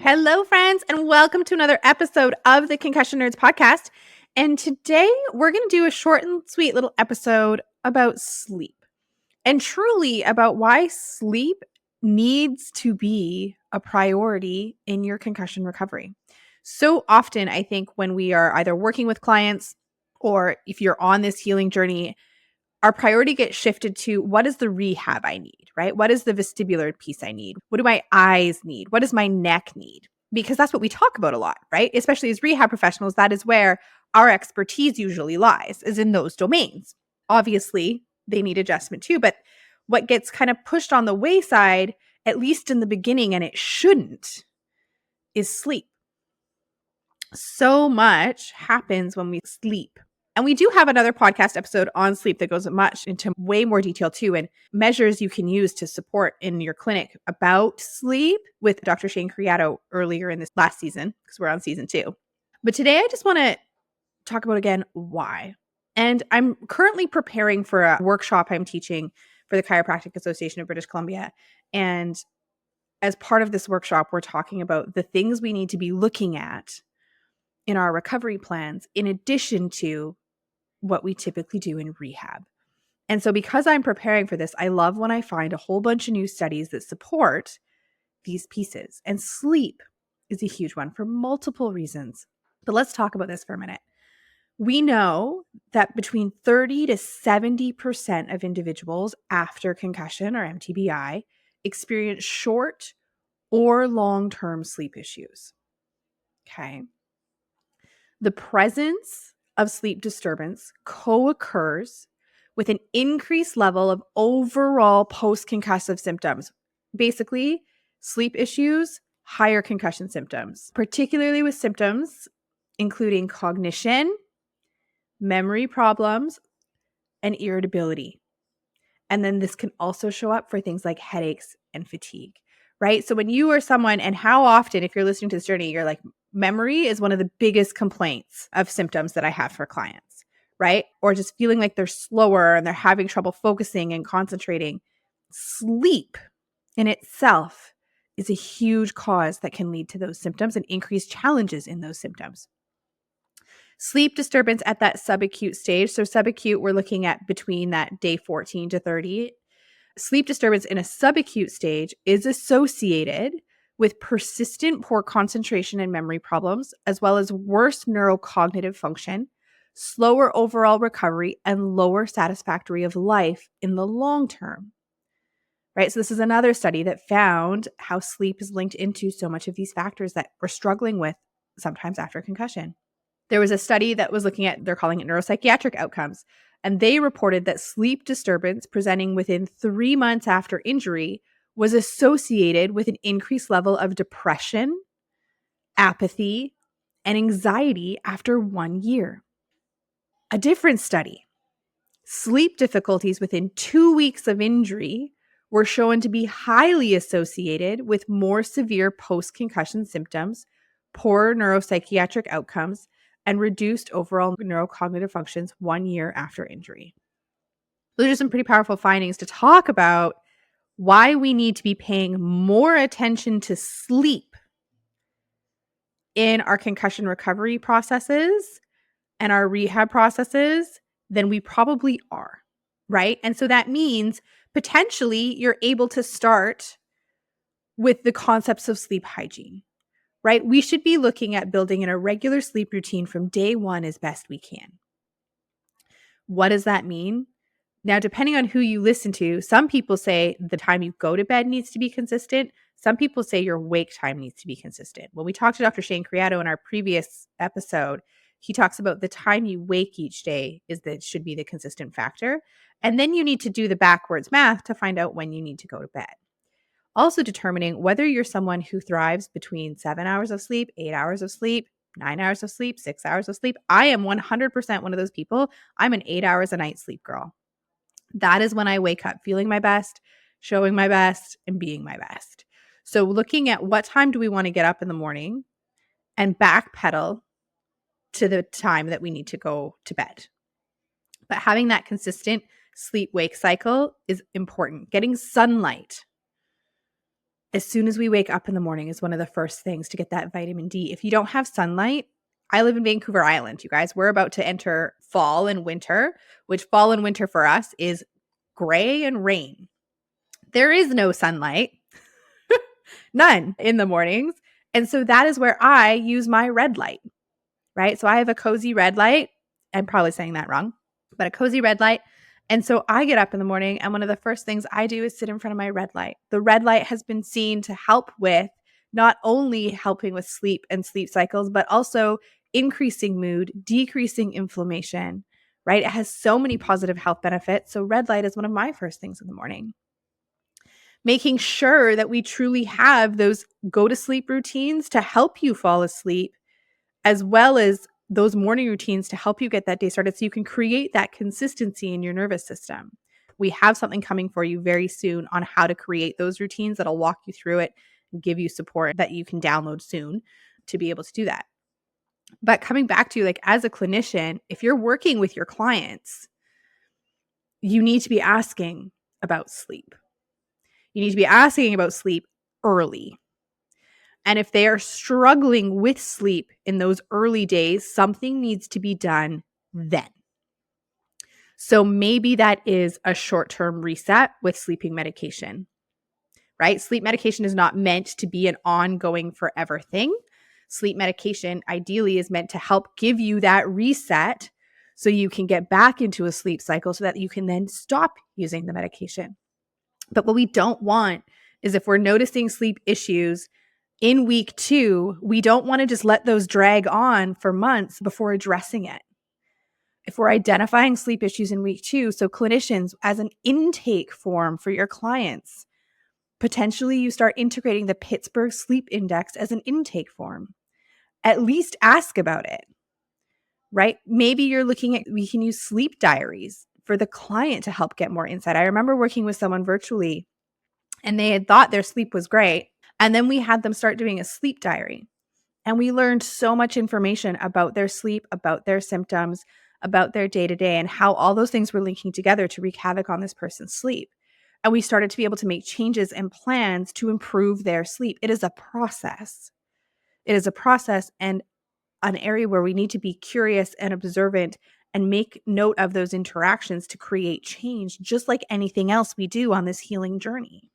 Hello, friends, and welcome to another episode of the Concussion Nerds podcast. And today we're going to do a short and sweet little episode about sleep and truly about why sleep needs to be a priority in your concussion recovery. So often, I think when we are either working with clients or if you're on this healing journey, our priority gets shifted to what is the rehab I need, right? What is the vestibular piece I need? What do my eyes need? What does my neck need? Because that's what we talk about a lot, right? Especially as rehab professionals, that is where our expertise usually lies, is in those domains. Obviously, they need adjustment too, but what gets kind of pushed on the wayside, at least in the beginning, and it shouldn't, is sleep. So much happens when we sleep. And we do have another podcast episode on sleep that goes much into way more detail too, and measures you can use to support in your clinic about sleep with Dr. Shane Criato earlier in this last season, because we're on season 2. But today I just want to talk about again why. And I'm currently preparing for a workshop I'm teaching for the Chiropractic Association of British Columbia. And as part of this workshop, we're talking about the things we need to be looking at in our recovery plans, in addition to what we typically do in rehab. And so because I'm preparing for this, I love when I find a whole bunch of new studies that support these pieces. And sleep is a huge one for multiple reasons. But let's talk about this for a minute. We know that between 30 to 70% of individuals after concussion or MTBI experience short or long-term sleep issues. Okay. The presence of sleep disturbance co-occurs with an increased level of overall post-concussive symptoms. Basically, sleep issues, higher concussion symptoms, particularly with symptoms including cognition, memory problems, and irritability. And then this can also show up for things like headaches and fatigue, right? So when you are someone, and how often, if you're listening to this journey, you're like, memory is one of the biggest complaints of symptoms that I have for clients, right? Or just feeling like they're slower and they're having trouble focusing and concentrating. Sleep in itself is a huge cause that can lead to those symptoms and increase challenges in those symptoms. Sleep disturbance at that subacute stage. So subacute, we're looking at between that day 14 to 30. Sleep disturbance in a subacute stage is associated with persistent poor concentration and memory problems, as well as worse neurocognitive function, slower overall recovery, and lower satisfactory of life in the long term. Right? So this is another study that found how sleep is linked into so much of these factors that we're struggling with sometimes after concussion. There was a study that was looking at, they're calling it neuropsychiatric outcomes, and they reported that sleep disturbance presenting within 3 months after injury was associated with an increased level of depression, apathy, and anxiety after 1 year. A different study, sleep difficulties within 2 weeks of injury were shown to be highly associated with more severe post-concussion symptoms, poor neuropsychiatric outcomes, and reduced overall neurocognitive functions 1 year after injury. Those are some pretty powerful findings to talk about why we need to be paying more attention to sleep in our concussion recovery processes and our rehab processes than we probably are, right? And so that means potentially you're able to start with the concepts of sleep hygiene, right? We should be looking at building in a regular sleep routine from day one as best we can. What does that mean? Now, depending on who you listen to, some people say the time you go to bed needs to be consistent. Some people say your wake time needs to be consistent. When we talked to Dr. Shane Criato in our previous episode, he talks about the time you wake each day should be the consistent factor. And then you need to do the backwards math to find out when you need to go to bed. Also determining whether you're someone who thrives between 7 hours of sleep, 8 hours of sleep, 9 hours of sleep, 6 hours of sleep. I am 100% one of those people. I'm an 8 hours a night sleep girl. That is when I wake up feeling my best, showing my best, and being my best. So looking at what time do we want to get up in the morning and backpedal to the time that we need to go to bed. But having that consistent sleep-wake cycle is important. Getting sunlight as soon as we wake up in the morning is one of the first things to get that vitamin D. If you don't have sunlight, I live in Vancouver Island, you guys. We're about to enter fall and winter, which fall and winter for us is gray and rain. There is no sunlight, none in the mornings. And so that is where I use my red light, right? So I have a cozy red light. I'm probably saying that wrong, but a cozy red light. And so I get up in the morning, and one of the first things I do is sit in front of my red light. The red light has been seen to help with not only helping with sleep and sleep cycles, but also increasing mood, decreasing inflammation, right? It has so many positive health benefits. So red light is one of my first things in the morning. Making sure that we truly have those go to sleep routines to help you fall asleep, as well as those morning routines to help you get that day started so you can create that consistency in your nervous system. We have something coming for you very soon on how to create those routines that'll walk you through it and give you support that you can download soon to be able to do that. But coming back to, like, as a clinician, if you're working with your clients, you need to be asking about sleep. You need to be asking about sleep early. And if they are struggling with sleep in those early days, something needs to be done then. So maybe that is a short-term reset with sleeping medication, right? Sleep medication is not meant to be an ongoing forever thing. Sleep medication ideally is meant to help give you that reset so you can get back into a sleep cycle so that you can then stop using the medication. But what we don't want is, if we're noticing sleep issues in week 2, we don't want to just let those drag on for months before addressing it. If we're identifying sleep issues in week 2, so clinicians, as an intake form for your clients, potentially you start integrating the Pittsburgh Sleep Index as an intake form. At least ask about it, right? Maybe you're looking at, we can use sleep diaries for the client to help get more insight. I remember working with someone virtually, and they had thought their sleep was great. And then we had them start doing a sleep diary. And we learned so much information about their sleep, about their symptoms, about their day-to-day, and how all those things were linking together to wreak havoc on this person's sleep. And we started to be able to make changes and plans to improve their sleep. It is a process. It is a process and an area where we need to be curious and observant and make note of those interactions to create change, just like anything else we do on this healing journey.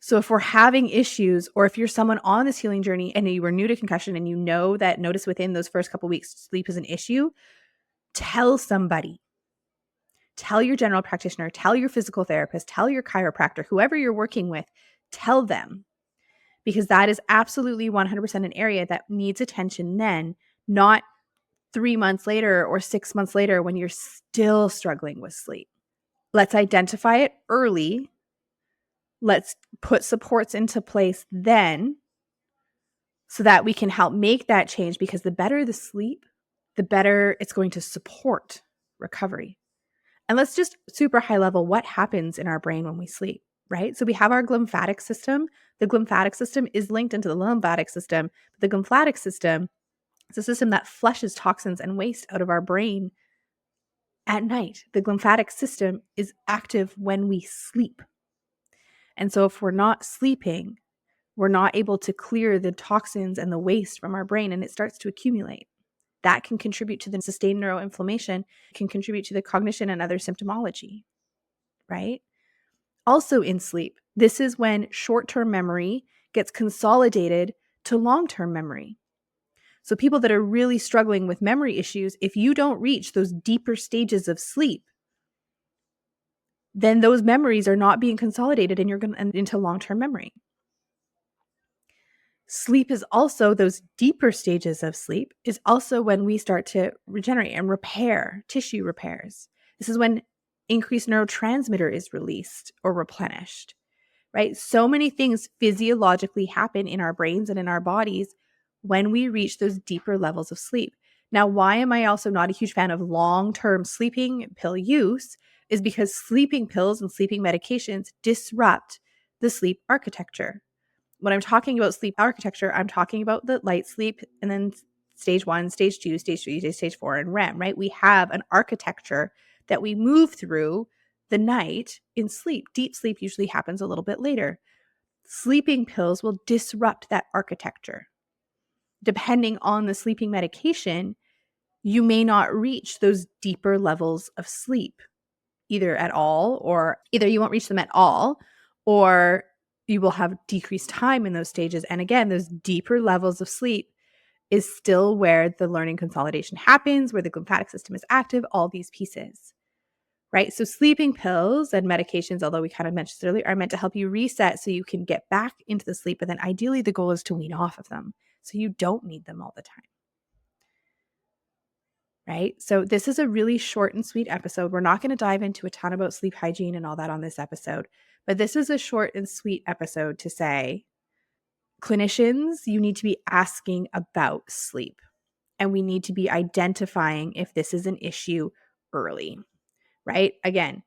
So if we're having issues, or if you're someone on this healing journey and you are new to concussion and you know that notice within those first couple of weeks sleep is an issue, tell somebody. Tell your general practitioner, tell your physical therapist, tell your chiropractor, whoever you're working with, tell them. Because that is absolutely 100% an area that needs attention then, not 3 months later or 6 months later when you're still struggling with sleep. Let's identify it early. Let's put supports into place then so that we can help make that change, because the better the sleep, the better it's going to support recovery. And let's just super high level, what happens in our brain when we sleep, right? So we have our glymphatic system. The glymphatic system is linked into the lymphatic system. The glymphatic system is a system that flushes toxins and waste out of our brain at night. The glymphatic system is active when we sleep. And so if we're not sleeping, we're not able to clear the toxins and the waste from our brain, and it starts to accumulate. That can contribute to the sustained neuroinflammation, can contribute to the cognition and other symptomology, right? Also in sleep, this is when short-term memory gets consolidated to long-term memory. So people that are really struggling with memory issues, if you don't reach those deeper stages of sleep, then those memories are not being consolidated and you're going into long-term memory. Sleep is also, those deeper stages of sleep is also when we start to regenerate and repair tissue repairs. This is when increased neurotransmitter is released or replenished, right? So many things physiologically happen in our brains and in our bodies when we reach those deeper levels of sleep. Now, why am I also not a huge fan of long-term sleeping pill use is because sleeping pills and sleeping medications disrupt the sleep architecture. When I'm talking about sleep architecture, I'm talking about the light sleep and then stage 1, stage 2, stage 3, stage 4, and REM, right? We have an architecture that we move through the night in sleep. Deep sleep usually happens a little bit later. Sleeping pills will disrupt that architecture. Depending on the sleeping medication, you may not reach those deeper levels of sleep either you won't reach them at all, or you will have decreased time in those stages. And again, those deeper levels of sleep is still where the learning consolidation happens, where the lymphatic system is active, all these pieces, right? So sleeping pills and medications, although we kind of mentioned this earlier, are meant to help you reset so you can get back into the sleep. But then ideally the goal is to wean off of them so you don't need them all the time. Right? So this is a really short and sweet episode. We're not going to dive into a ton about sleep hygiene and all that on this episode, but this is a short and sweet episode to say, clinicians, you need to be asking about sleep, and we need to be identifying if this is an issue early, right? Again,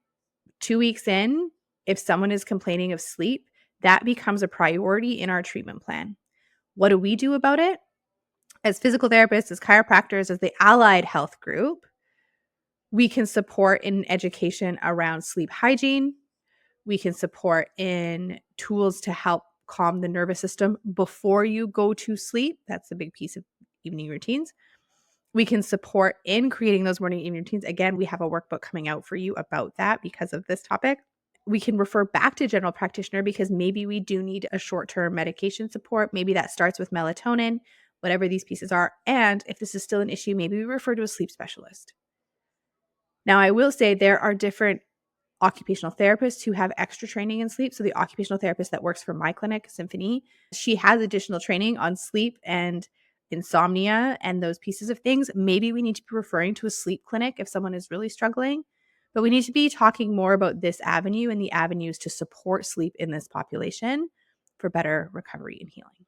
2 weeks in, if someone is complaining of sleep, that becomes a priority in our treatment plan. What do we do about it? As physical therapists, as chiropractors, as the allied health group, we can support in education around sleep hygiene. We can support in tools to help calm the nervous system before you go to sleep. That's a big piece of evening routines. We can support in creating those morning evening routines. Again, we have a workbook coming out for you about that because of this topic. We can refer back to general practitioner because maybe we do need a short-term medication support. Maybe that starts with melatonin, whatever these pieces are. And if this is still an issue, maybe we refer to a sleep specialist. Now, I will say there are different occupational therapists who have extra training in sleep. So the occupational therapist that works for my clinic, Symphony, she has additional training on sleep and insomnia and those pieces of things. Maybe we need to be referring to a sleep clinic if someone is really struggling, but we need to be talking more about this avenue and the avenues to support sleep in this population for better recovery and healing.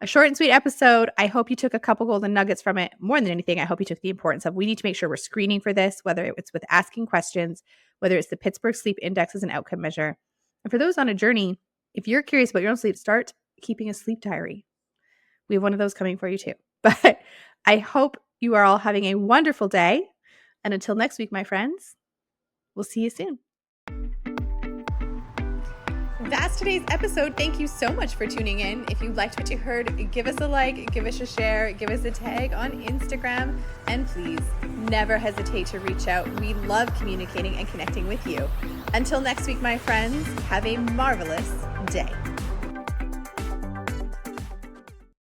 A short and sweet episode. I hope you took a couple golden nuggets from it. More than anything, I hope you took the importance of we need to make sure we're screening for this, whether it's with asking questions, whether it's the Pittsburgh Sleep Index as an outcome measure. And for those on a journey, if you're curious about your own sleep, start keeping a sleep diary. We have one of those coming for you too. But I hope you are all having a wonderful day. And until next week, my friends, we'll see you soon. That's today's episode. Thank you so much for tuning in. If you liked what you heard, give us a like, give us a share, give us a tag on Instagram, and please never hesitate to reach out. We love communicating and connecting with you. Until next week, my friends, have a marvelous day.